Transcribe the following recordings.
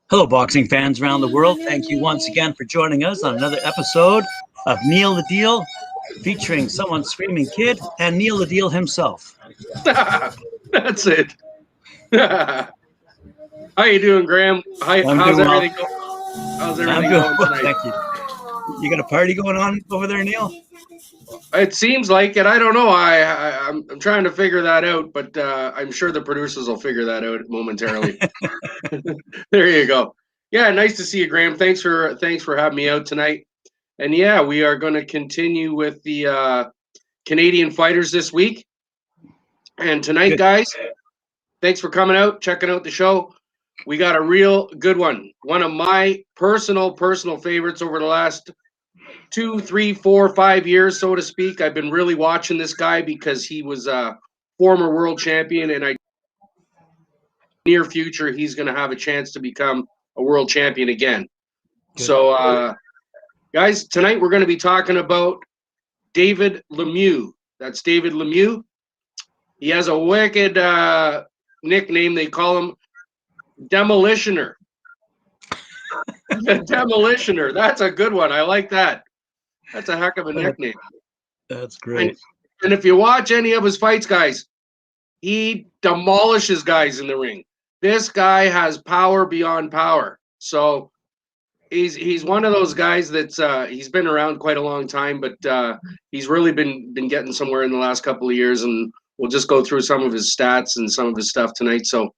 Hello, boxing fans around the world. Thank you once again for joining us on another episode of Neil the Deal, featuring someone screaming kid and Neil the Deal himself. That's it. How you doing, Graham? How's everything going? How's everything going tonight? Thank you. You got a party going on over there, Neil? It seems like it. I don't know. I'm trying to figure that out, but I'm sure the producers will figure that out momentarily. There you go. Yeah, nice to see you, Graham. Thanks for having me out tonight. And yeah, we are going to continue with the Canadian fighters this week. And tonight, guys, thanks for coming out, checking out the show. We got a real good one. One of my personal favorites over the last 2, 3, 4, 5 years, so to speak. I've been really watching this guy because he was a former world champion, and near future he's going to have a chance to become a world champion again. Good. So, guys, tonight we're going to be talking about David Lemieux. That's David Lemieux. He has a wicked nickname. They call him Demolitioner. The Demolitioner. That's a good one. I like that. That's a heck of a nickname. That's great. And if you watch any of his fights, guys, he demolishes guys in the ring. This guy has power beyond power. So he's one of those guys that's he's been around quite a long time, but he's really been getting somewhere in the last couple of years, and we'll just go through some of his stats and some of his stuff tonight. So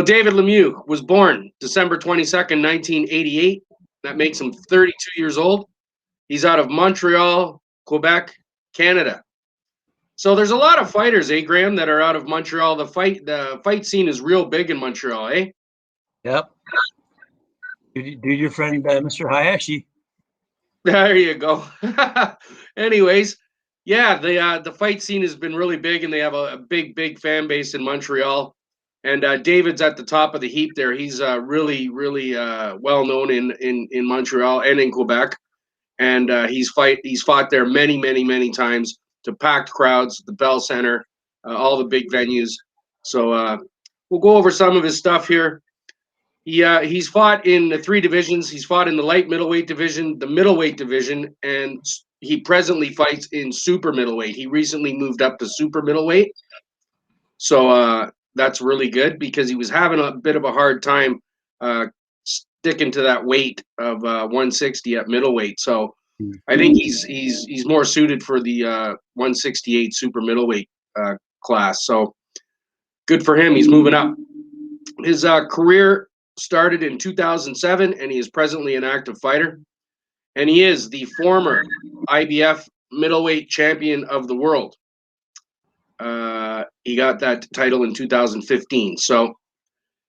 David Lemieux was born December 22nd, 1988. That makes him 32 years old. He's out of Montreal, Quebec, Canada. So there's a lot of fighters, Graham, that are out of Montreal. The fight scene is real big in Montreal, eh? Yep. Do your friend Mr. Hayashi. There you go. Anyways, yeah, the fight scene has been really big, and they have a big fan base in Montreal. And David's at the top of the heap there. He's really well known in Montreal and in Quebec. And he's fought there many times to packed crowds, the Bell Center, all the big venues. So we'll go over some of his stuff here. He's fought in the 3 divisions. He's fought in the light middleweight division, the middleweight division, and he presently fights in super middleweight. He recently moved up to super middleweight. So that's really good because he was having a bit of a hard time sticking to that weight of 160 at middleweight. So I think he's more suited for the 168 super middleweight class. So good for him. He's moving up. His career started in 2007, and he is presently an active fighter. And he is the former IBF middleweight champion of the world. He got that title in 2015. So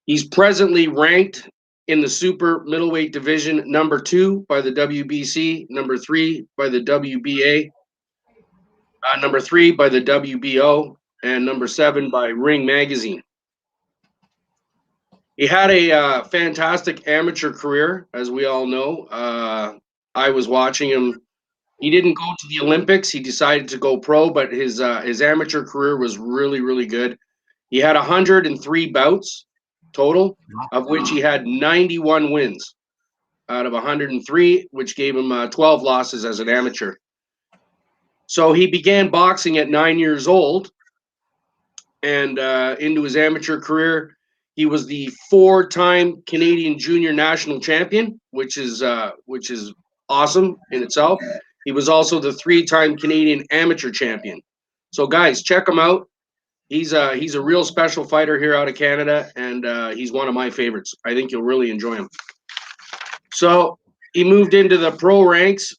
he's presently ranked in the super middleweight division number 2 by the WBC, number 3 by the WBA, number 3 by the WBO, and number 7 by Ring Magazine. He had a fantastic amateur career, as we all know. I was watching him. He didn't go to the Olympics. He decided to go pro, but his amateur career was really good. He had 103 bouts total, of which he had 91 wins out of 103, which gave him 12 losses as an amateur. So he began boxing at 9 years old, and into his amateur career, he was the 4-time Canadian junior national champion, which is awesome in itself. He was also the 3-time Canadian amateur champion. So guys, check him out. He's a real special fighter here out of Canada, and he's one of my favorites. I think you'll really enjoy him. So he moved into the pro ranks.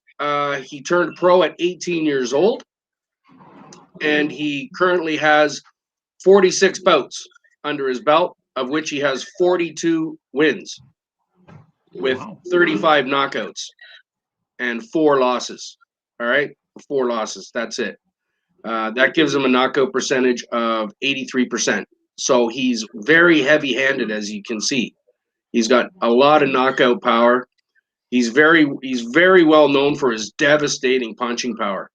He turned pro at 18 years old, and he currently has 46 bouts under his belt, of which he has 42 wins with 35 knockouts and 4 losses. All right, 4 losses. That's it. That gives him a knockout percentage of 83%. So he's very heavy-handed, as you can see. He's got a lot of knockout power. He's very well known for his devastating punching power.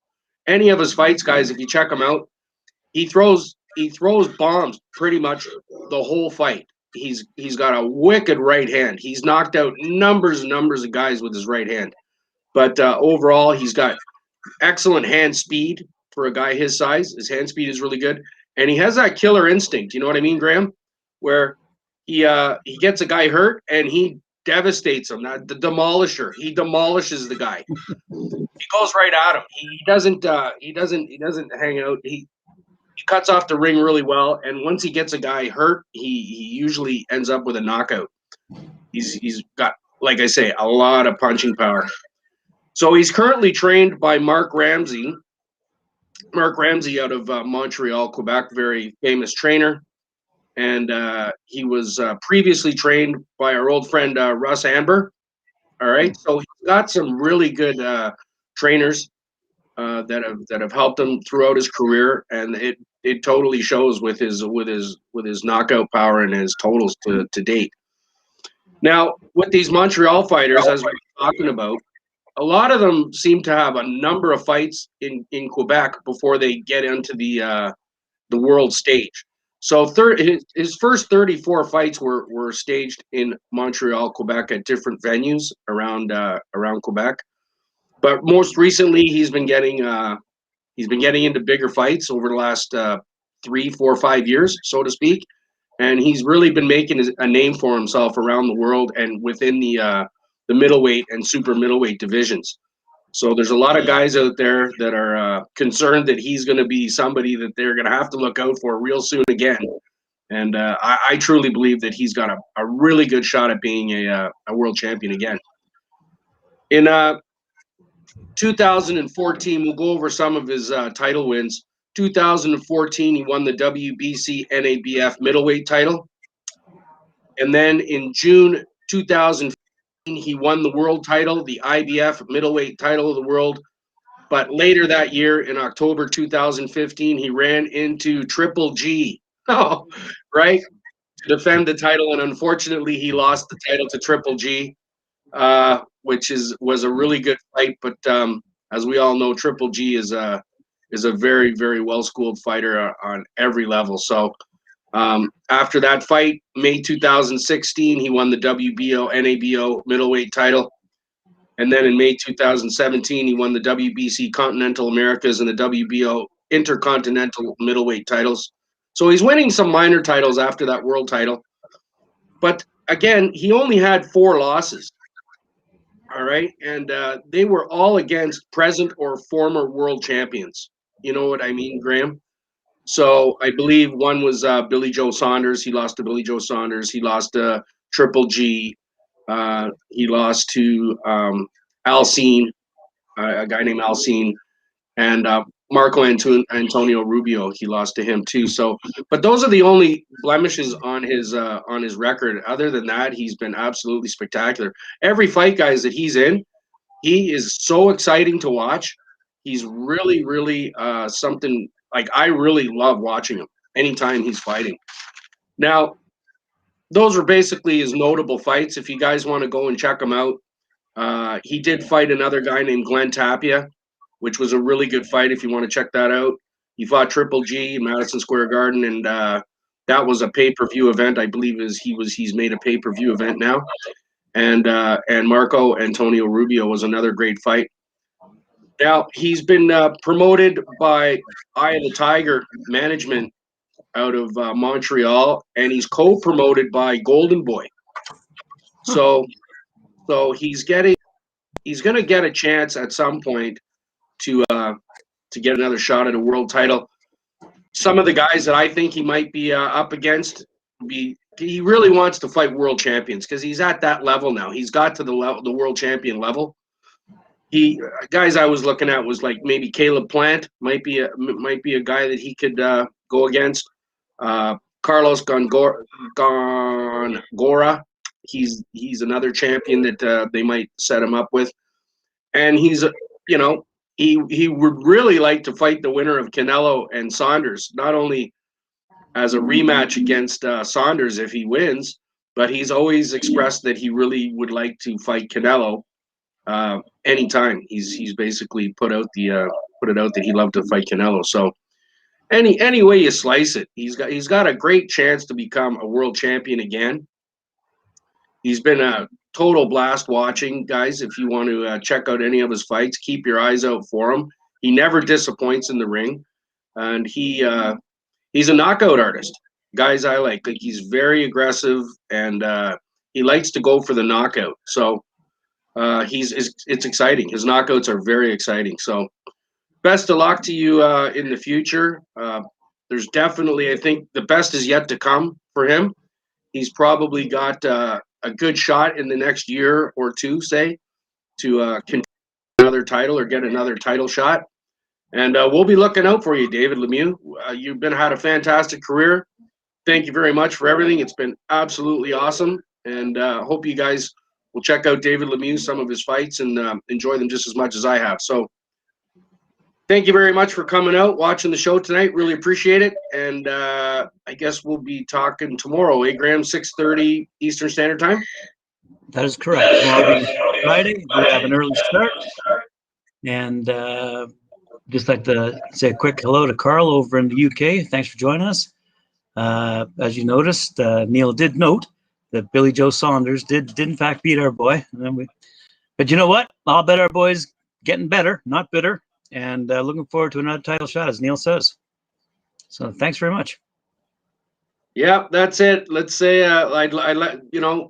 Any of his fights, guys, if you check him out, he throws bombs pretty much the whole fight. he's got a wicked right hand. He's knocked out numbers and numbers of guys with his right hand. But overall, he's got excellent hand speed for a guy his size. His hand speed is really good, and he has that killer instinct. You know what I mean, Graham? Where he gets a guy hurt and he devastates him. The demolisher. He demolishes the guy. He goes right at him. He doesn't hang out. He cuts off the ring really well, and once he gets a guy hurt, he usually ends up with a knockout. He's got, like I say, a lot of punching power. So he's currently trained by Mark Ramsey. Mark Ramsey out of Montreal, Quebec, very famous trainer. And he was previously trained by our old friend Russ Amber. All right, so he's got some really good trainers that have helped him throughout his career, and it totally shows with his knockout power and his totals to date. Now, with these Montreal fighters, as we're talking about, a lot of them seem to have a number of fights in Quebec before they get into the world stage. So his first 34 fights were staged in Montreal, Quebec, at different venues around Quebec. But most recently, he's been getting into bigger fights over the last 3, 4, 5 years, so to speak, and he's really been making a name for himself around the world and within the middleweight and super middleweight divisions. So there's a lot of guys out there that are concerned that he's going to be somebody that they're going to have to look out for real soon again. And I truly believe that he's got a really good shot at being a world champion again. In 2014, we'll go over some of his title wins. 2014, he won the WBC NABF middleweight title. And then in June 2015, he won the world title, the IBF middleweight title of the world. But later that year, in October 2015, he ran into Triple G, right, to defend the title. And unfortunately, he lost the title to Triple G, which was a really good fight. But as we all know, Triple G is a very, very well-schooled fighter on every level. So after that fight, May 2016, he won the WBO, NABO middleweight title. And then in May 2017, he won the WBC Continental Americas and the WBO Intercontinental middleweight titles. So he's winning some minor titles after that world title. But again, he only had 4 losses. All right. And they were all against present or former world champions. You know what I mean, Graham? So I believe one was Billy Joe Saunders. He lost to Billy Joe Saunders. He lost to Triple G. He lost to Alcine, a guy named Alcine, and Marco Antonio Rubio. He lost to him too. So, but those are the only blemishes on his record. Other than that, he's been absolutely spectacular. Every fight, guys, that he's in, he is so exciting to watch. He's really, really something. Like, I really love watching him anytime he's fighting. Now, those are basically his notable fights. If you guys want to go and check him out, he did fight another guy named Glenn Tapia, which was a really good fight if you want to check that out. He fought Triple G in Madison Square Garden, and that was a pay-per-view event. I believe he's made a pay-per-view event now. And Marco Antonio Rubio was another great fight. Now, he's been promoted by Eye of the Tiger management out of Montreal, and he's co-promoted by Golden Boy. So he's going to get a chance at some point to get another shot at a world title. Some of the guys that I think he might be up against, he really wants to fight world champions because he's at that level now. He's got to the world champion level. Guys I was looking at was like maybe Caleb Plant might be a guy that he could go against. Carlos Gongora, he's another champion that they might set him up with, and he would really like to fight the winner of Canelo and Saunders, not only as a rematch against Saunders if he wins, but he's always expressed that he really would like to fight Canelo. Anytime he's basically put it out that he'd love to fight Canelo. So any way you slice it, he's got a great chance to become a world champion again. He's been a total blast watching, guys. If you want to check out any of his fights, keep your eyes out for him. He never disappoints in the ring, and he's a knockout artist. Guys, I like he's very aggressive, and he likes to go for the knockout. So it's exciting. His knockouts are very exciting. So best of luck to you in the future. There's definitely, I think, the best is yet to come for him. He's probably got a good shot in the next year or two, say, to contend another title or get another title shot. And we'll be looking out for you, David Lemieux. You've had a fantastic career. Thank you very much for everything. It's been absolutely awesome. And hope you guys will check out David Lemieux, some of his fights, and enjoy them just as much as I have. So thank you very much for coming out, watching the show tonight. Really appreciate it. And I guess we'll be talking tomorrow, Graham, 6:30 Eastern Standard Time? That is correct. Tomorrow will be Friday. We have an early start. And just like to say a quick hello to Carl over in the UK. Thanks for joining us. As you noticed, Neil did note that Billy Joe Saunders did in fact beat our boy. But you know what? I'll bet our boy's getting better, not bitter. And looking forward to another title shot, as Neil says. So thanks very much. Yeah, that's it. Let's say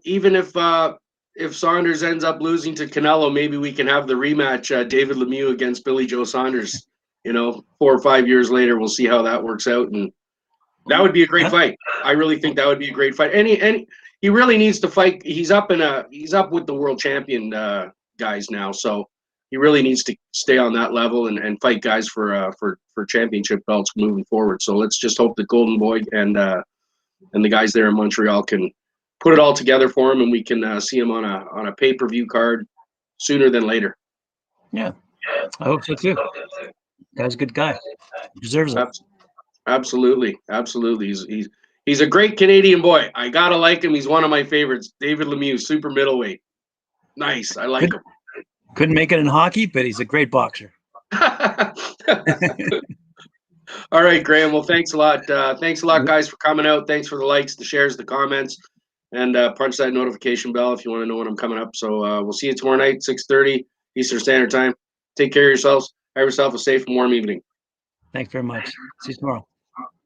even if Saunders ends up losing to Canelo, maybe we can have the rematch, David Lemieux against Billy Joe Saunders. 4 or 5 years later, we'll see how that works out, and that would be a great fight. I really think that would be a great fight. And he really needs to fight. He's up with the world champion guys now, so he really needs to stay on that level and fight guys for championship belts moving forward. So let's just hope that Golden Boy and the guys there in Montreal can put it all together for him, and we can see him on a pay-per-view card sooner than later. Yeah, I hope so too. Guy's a good guy. Deserves it. Absolutely. He's a great Canadian boy. I gotta like him. He's one of my favorites. David Lemieux, super middleweight. Nice. I like him. Couldn't make it in hockey, but he's a great boxer. All right, Graham. Well, thanks a lot. Thanks a lot, guys, for coming out. Thanks for the likes, the shares, the comments, and punch that notification bell if you want to know when I'm coming up. So we'll see you tomorrow night, 6:30 Eastern Standard Time. Take care of yourselves. Have yourself a safe and warm evening. Thanks very much. See you tomorrow.